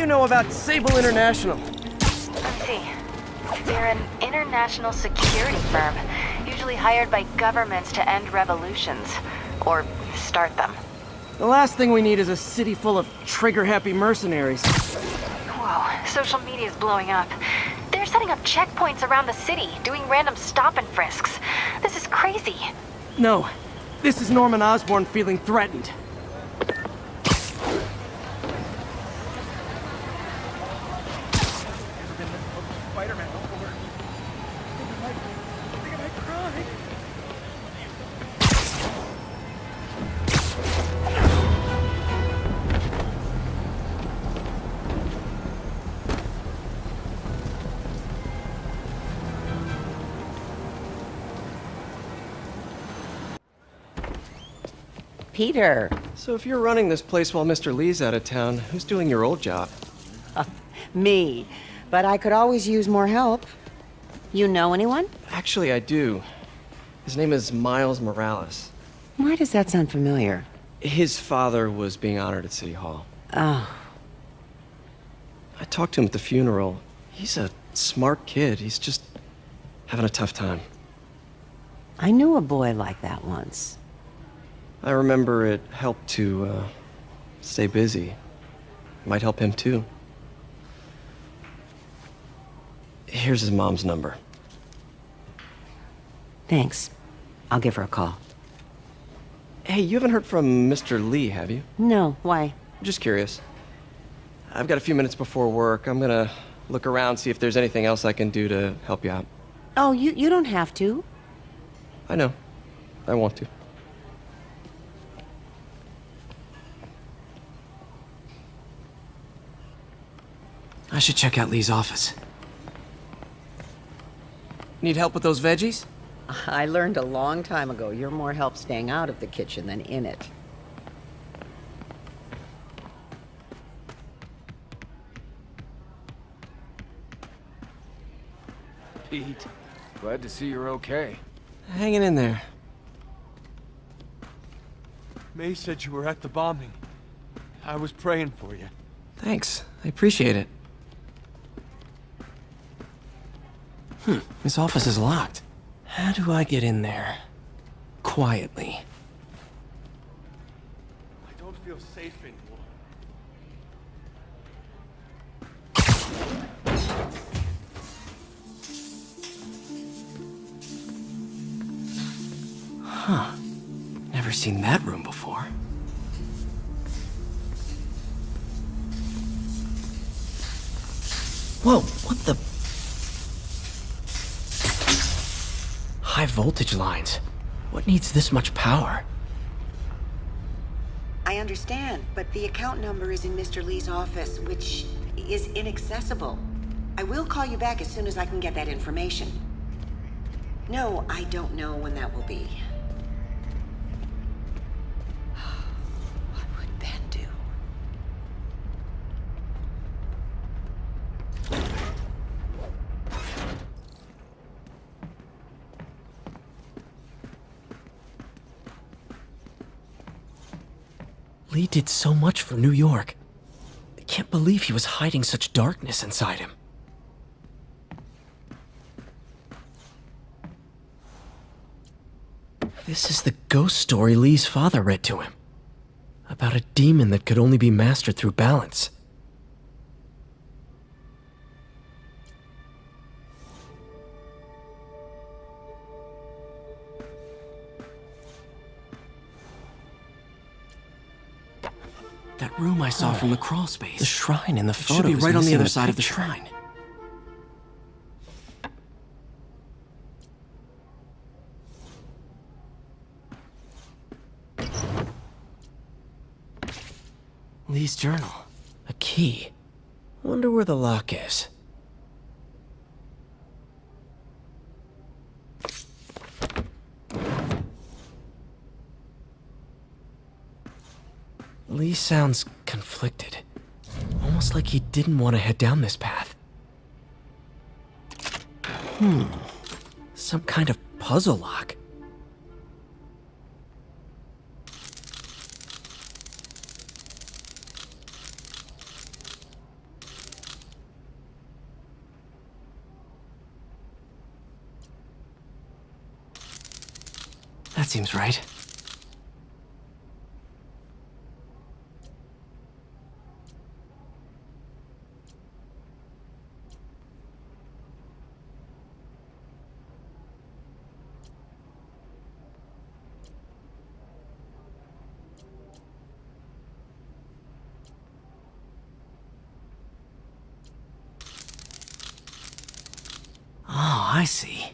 you know about Sable International? Let's see. They're an international security firm, usually hired by governments to end revolutions. Or start them. The last thing we need is a city full of trigger-happy mercenaries. Whoa, social media's blowing up. They're setting up checkpoints around the city, doing random stop and frisks. This is crazy. No, this is Norman Osborn feeling threatened. Peter. So if you're running this place while Mr. Lee's out of town, who's doing your old job? Me. But I could always use more help. You know anyone? Actually, I do. His name is Miles Morales. Why does that sound familiar? His father was being honored at City Hall. Oh. I talked to him at the funeral. He's a smart kid. He's just having a tough time. I knew a boy like that once. I remember it helped to, stay busy. Might help him, too. Here's his mom's number. Thanks. I'll give her a call. Hey, you haven't heard from Mr. Lee, have you? No, why? Just curious. I've got a few minutes before work. I'm gonna look around, see if there's anything else I can do to help you out. Oh, you don't have to. I know. I want to. I should check out Lee's office. Need help with those veggies? I learned a long time ago you're more help staying out of the kitchen than in it. Pete, glad to see you're okay. Hanging in there. May said you were at the bombing. I was praying for you. Thanks. I appreciate it. This office is locked. How do I get in there? Quietly. I don't feel safe anymore. Huh. Never seen that room before. Whoa, what the? High voltage lines. What needs this much power? I understand, but the account number is in Mr. Lee's office, which is inaccessible. I will call you back as soon as I can get that information. No, I don't know when that will be. What would Ben do? Lee did so much for New York. I can't believe he was hiding such darkness inside him. This is the ghost story Lee's father read to him. About a demon that could only be mastered through balance. That room I saw from the crawl space. The shrine in the photo should be right on the other side of the shrine. Lee's journal. A key. Wonder where the lock is. Lee sounds conflicted. Almost like he didn't want to head down this path. Some kind of puzzle lock. That seems right. Oh, I see.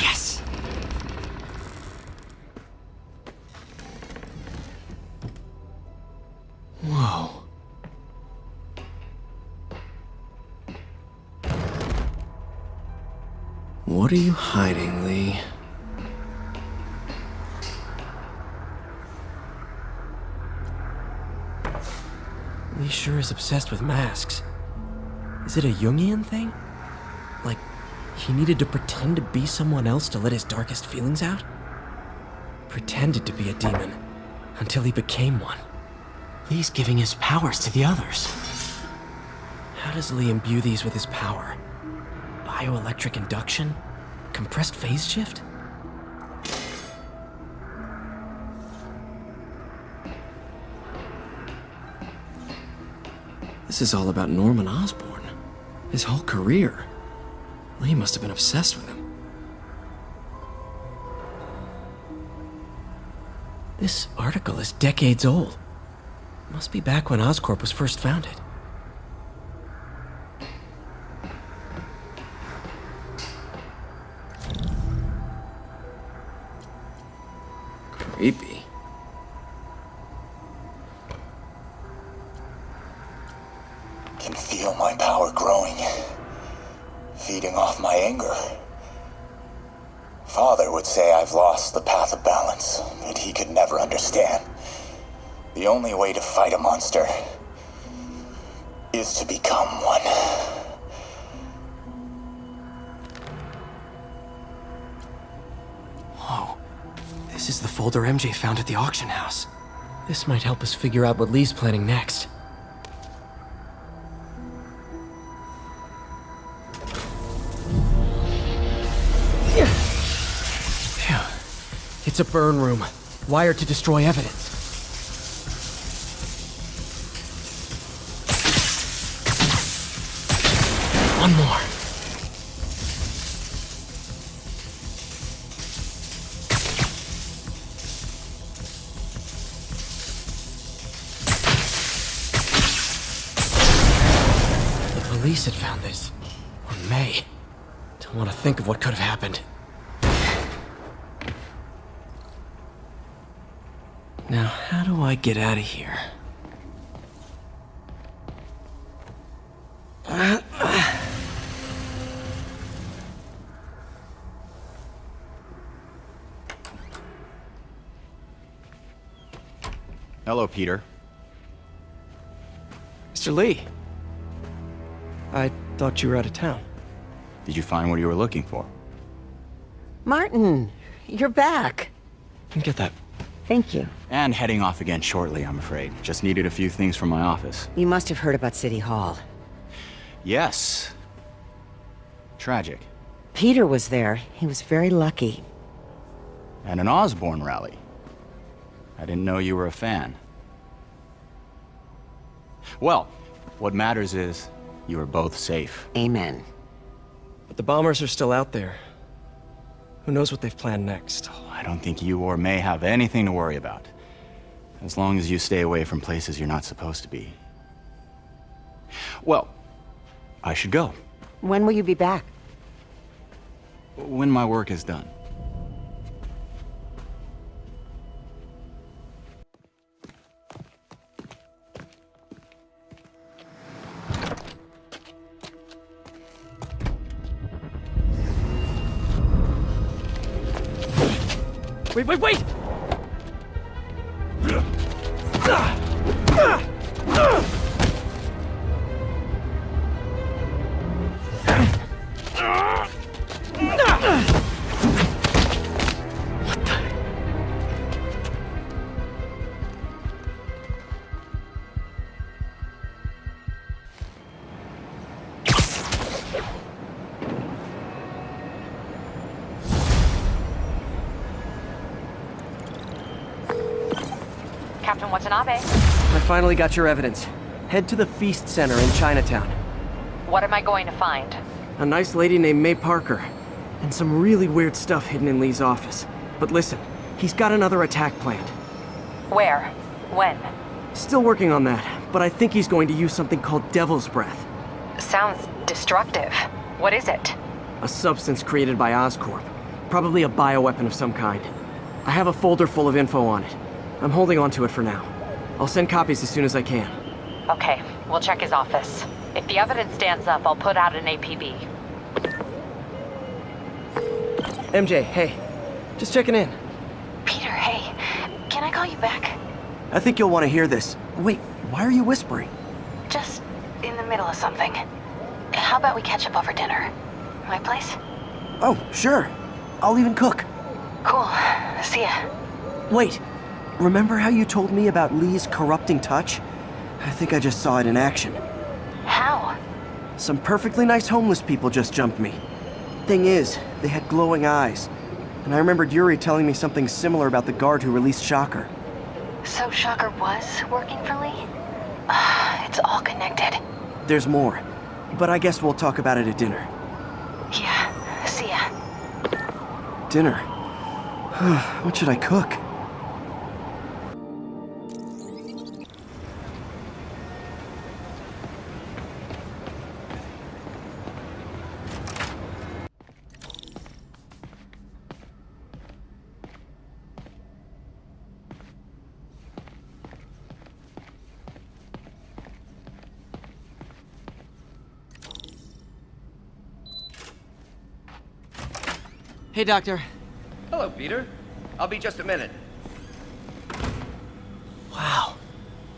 Yes! Whoa. What are you hiding, Lee? Lee sure is obsessed with masks. Is it a Jungian thing? Like, he needed to pretend to be someone else to let his darkest feelings out? Pretended to be a demon, until he became one. Lee's giving his powers to the others. How does Lee imbue these with his power? Bioelectric induction? Compressed phase shift? This is all about Norman Osborn. His whole career. Lee must have been obsessed with him. This article is decades old. Must be back when Oscorp was first founded. Creepy. Can feel my power growing, feeding off my anger. Father would say I've lost the path of balance, that he could never understand. The only way to fight a monster is to become one. Whoa. This is the folder MJ found at the auction house. This might help us figure out what Lee's planning next. It's a burn room, wired to destroy evidence. One more. The police had found this. Or may. Don't want to think of what could have happened. Now, how do I get out of here? Hello, Peter. Mr. Lee. I thought you were out of town. Did you find what you were looking for? Martin, you're back. Get that. Thank you. And heading off again shortly, I'm afraid. Just needed a few things from my office. You must have heard about City Hall. Yes. Tragic. Peter was there. He was very lucky. And an Osborn rally. I didn't know you were a fan. Well, what matters is you are both safe. Amen. But the bombers are still out there. Who knows what they've planned next? I don't think you or May have anything to worry about. As long as you stay away from places you're not supposed to be. Well, I should go. When will you be back? When my work is done. Wait! Captain Watanabe. I finally got your evidence. Head to the F.E.A.S.T Center in Chinatown. What am I going to find? A nice lady named May Parker. And some really weird stuff hidden in Lee's office. But listen, he's got another attack planned. Where? When? Still working on that, but I think he's going to use something called Devil's Breath. Sounds destructive. What is it? A substance created by Oscorp. Probably a bioweapon of some kind. I have a folder full of info on it. I'm holding on to it for now. I'll send copies as soon as I can. Okay, we'll check his office. If the evidence stands up, I'll put out an APB. MJ, hey. Just checking in. Peter, hey. Can I call you back? I think you'll want to hear this. Wait, why are you whispering? Just in the middle of something. How about we catch up over dinner? My place? Oh, sure. I'll even cook. Cool. See ya. Wait. Remember how you told me about Lee's corrupting touch? I think I just saw it in action. How? Some perfectly nice homeless people just jumped me. Thing is, they had glowing eyes. And I remembered Yuri telling me something similar about the guard who released Shocker. So Shocker was working for Lee? It's all connected. There's more. But I guess we'll talk about it at dinner. Yeah, see ya. Dinner? What should I cook? Hey, Doctor. Hello, Peter. I'll be just a minute. Wow.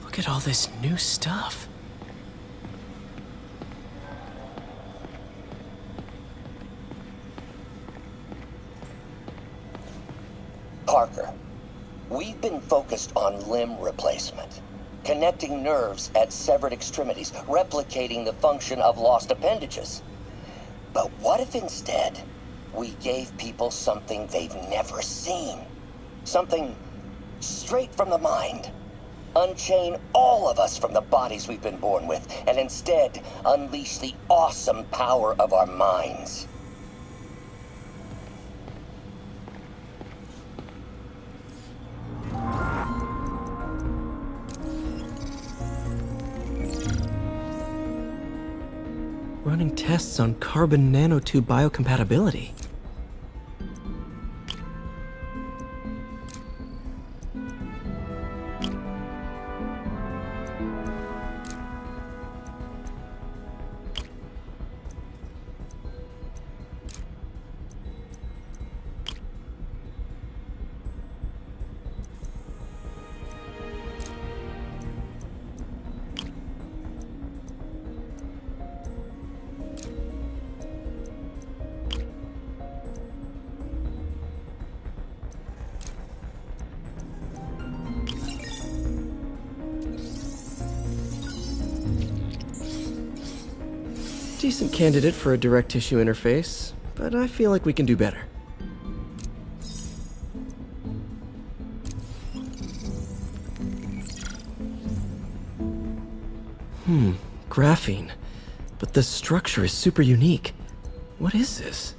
Look at all this new stuff. Parker, we've been focused on limb replacement, connecting nerves at severed extremities, replicating the function of lost appendages. But what if instead we gave people something they've never seen? Something straight from the mind. Unchain all of us from the bodies we've been born with, and instead unleash the awesome power of our minds. Running tests on carbon nanotube biocompatibility. Decent candidate for a direct tissue interface, but I feel like we can do better. Graphene. But the structure is super unique. What is this?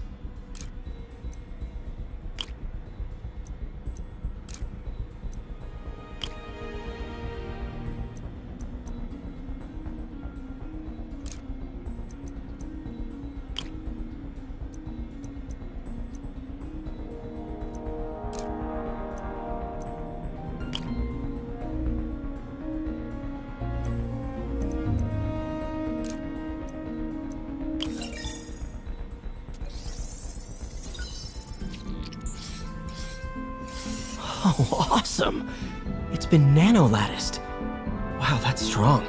Oh, awesome! It's been nano-latticed. Wow, that's strong.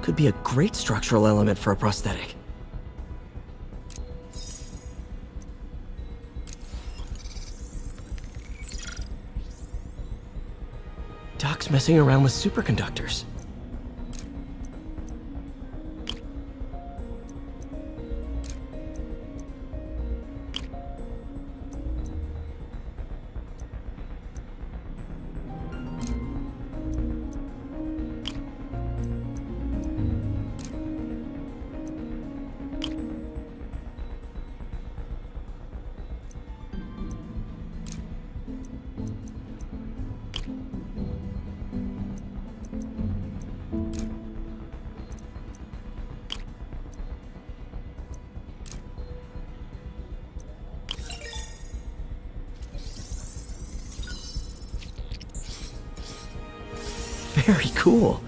Could be a great structural element for a prosthetic. Doc's messing around with superconductors. Very cool.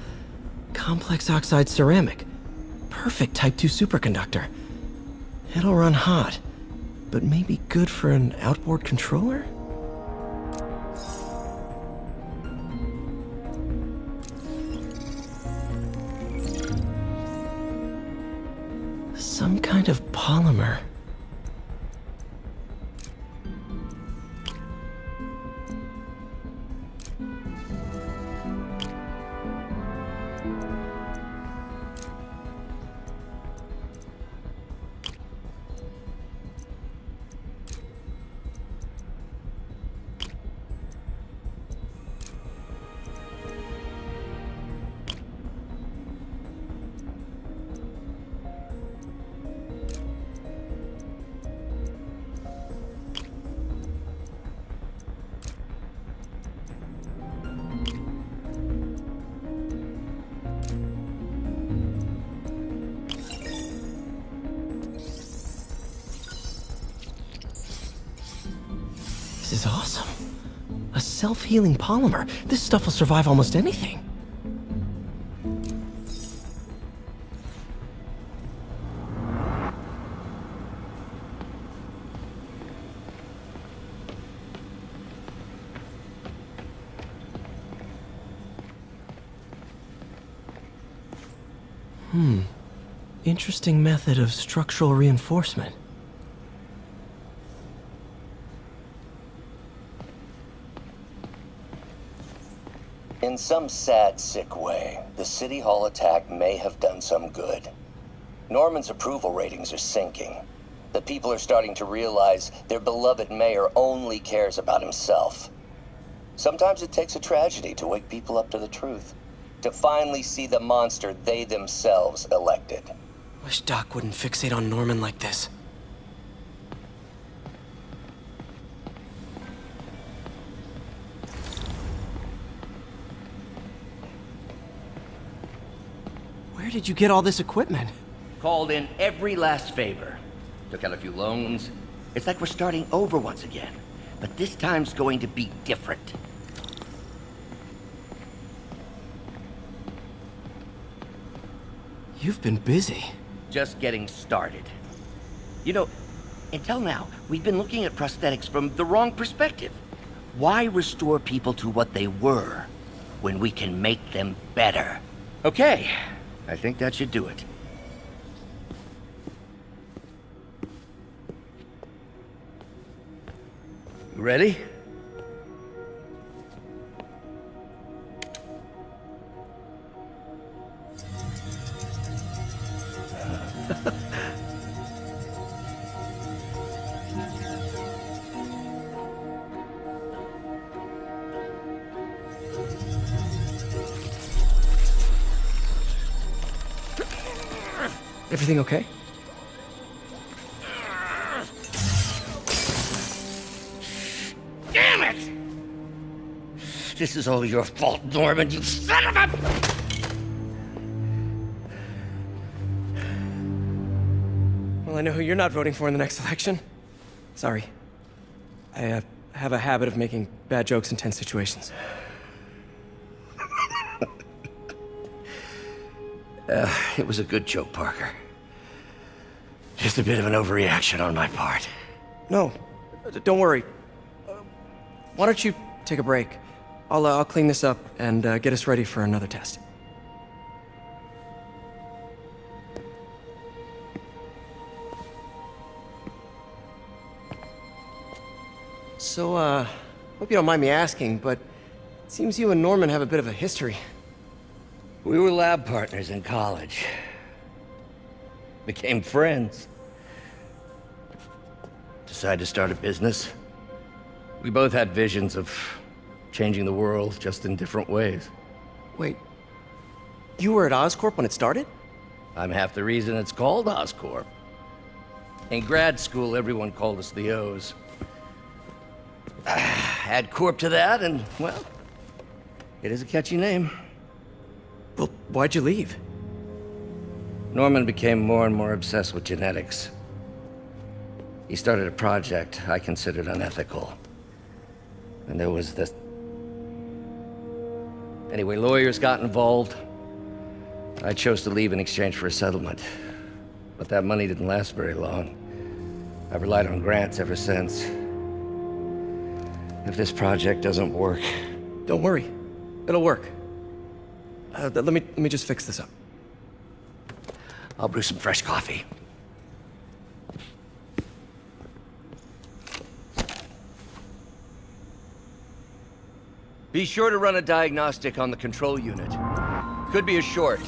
Complex oxide ceramic. Perfect Type 2 superconductor. It'll run hot, but maybe good for an outboard controller? Some kind of polymer. This is awesome. A self-healing polymer. This stuff will survive almost anything. Interesting method of structural reinforcement. In some sad, sick way, the City Hall attack may have done some good. Norman's approval ratings are sinking. The people are starting to realize their beloved mayor only cares about himself. Sometimes it takes a tragedy to wake people up to the truth, to finally see the monster they themselves elected. Wish Doc wouldn't fixate on Norman like this. Where did you get all this equipment? Called in every last favor. Took out a few loans. It's like we're starting over once again. But this time's going to be different. You've been busy. Just getting started. You know, until now, we've been looking at prosthetics from the wrong perspective. Why restore people to what they were when we can make them better? Okay, I think that should do it. You ready? Everything okay? Damn it! This is all your fault, Norman, you son of a... Well, I know who you're not voting for in the next election. Sorry. I have a habit of making bad jokes in tense situations. It was a good joke, Parker. Just a bit of an overreaction on my part. No, don't worry. Why don't you take a break? I'll clean this up and get us ready for another test. So, hope you don't mind me asking, but it seems you and Norman have a bit of a history. We were lab partners in college. Became friends. Decided to start a business. We both had visions of changing the world, just in different ways. Wait, you were at Oscorp when it started? I'm half the reason it's called Oscorp. In grad school, everyone called us the O's. Add Corp to that, and, well, it is a catchy name. Well, why'd you leave? Norman became more and more obsessed with genetics. He started a project I considered unethical. And there was Anyway, lawyers got involved. I chose to leave in exchange for a settlement. But that money didn't last very long. I've relied on grants ever since. If this project doesn't work... Don't worry. It'll work. Let me just fix this up. I'll brew some fresh coffee. Be sure to run a diagnostic on the control unit. Could be a short.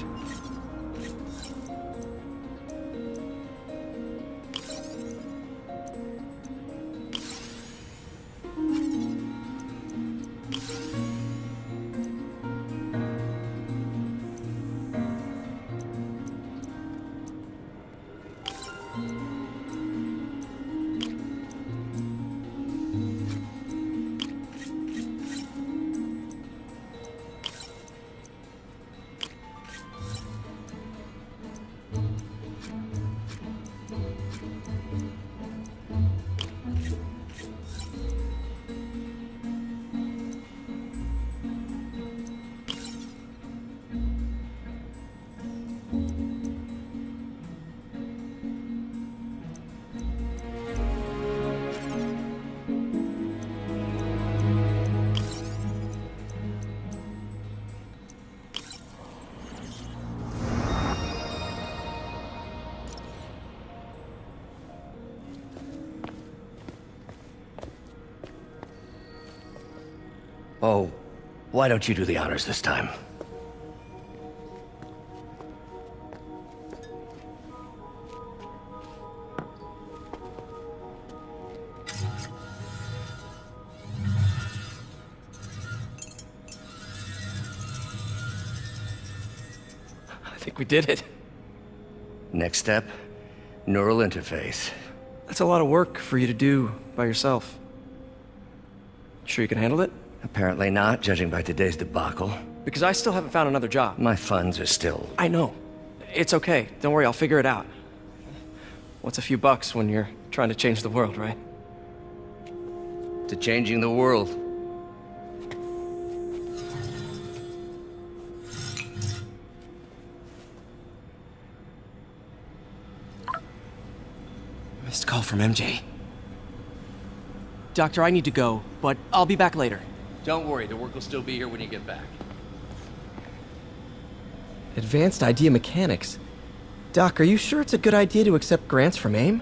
Oh, why don't you do the honors this time? I think we did it. Next step, neural interface. That's a lot of work for you to do by yourself. Sure you can handle it? Apparently not, judging by today's debacle. Because I still haven't found another job. My funds are still... I know. It's okay. Don't worry, I'll figure it out. What's a few bucks when you're trying to change the world, right? To changing the world. Missed call from MJ. Doctor, I need to go, but I'll be back later. Don't worry, the work will still be here when you get back. Advanced idea mechanics. Doc, are you sure it's a good idea to accept grants from AIM?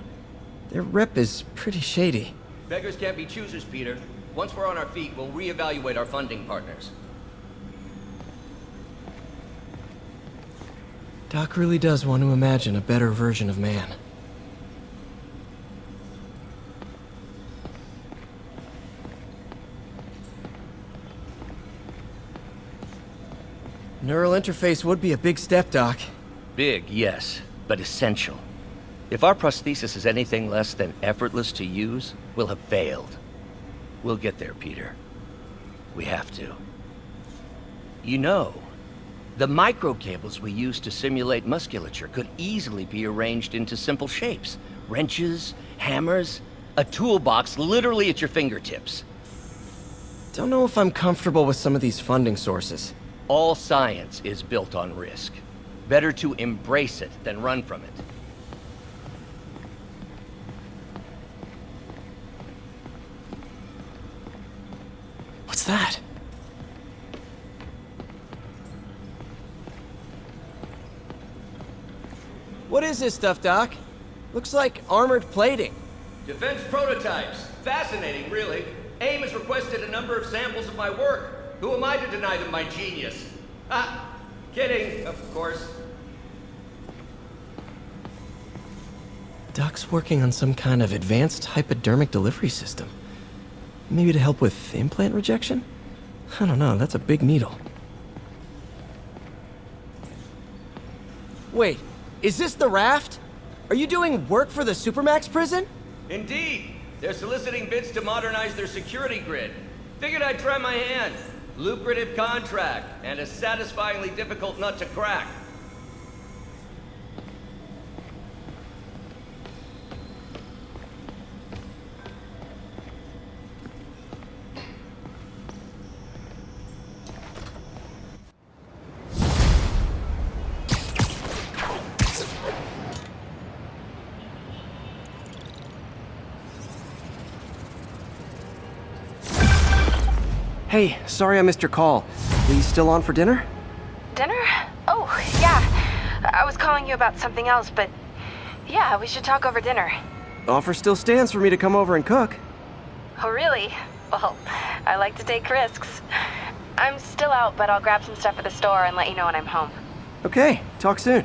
Their rep is pretty shady. Beggars can't be choosers, Peter. Once we're on our feet, we'll reevaluate our funding partners. Doc really does want to imagine a better version of man. Neural interface would be a big step, Doc. Big, yes, but essential. If our prosthesis is anything less than effortless to use, we'll have failed. We'll get there, Peter. We have to. You know, the microcables we use to simulate musculature could easily be arranged into simple shapes. Wrenches, hammers, a toolbox literally at your fingertips. Don't know if I'm comfortable with some of these funding sources. All science is built on risk. Better to embrace it than run from it. What's that? What is this stuff, Doc? Looks like armored plating. Defense prototypes. Fascinating, really. AIM has requested a number of samples of my work. Who am I to deny them my genius? Ah, kidding, of course. Doc's working on some kind of advanced hypodermic delivery system. Maybe to help with implant rejection? I don't know, that's a big needle. Wait, is this the raft? Are you doing work for the Supermax prison? Indeed. They're soliciting bids to modernize their security grid. Figured I'd try my hand. Lucrative contract, and a satisfyingly difficult nut to crack. Hey, sorry I missed your call. Are you still on for dinner? Dinner? Oh, yeah. I was calling you about something else, but yeah, we should talk over dinner. Offer still stands for me to come over and cook. Oh, really? Well, I like to take risks. I'm still out, but I'll grab some stuff at the store and let you know when I'm home. Okay, talk soon.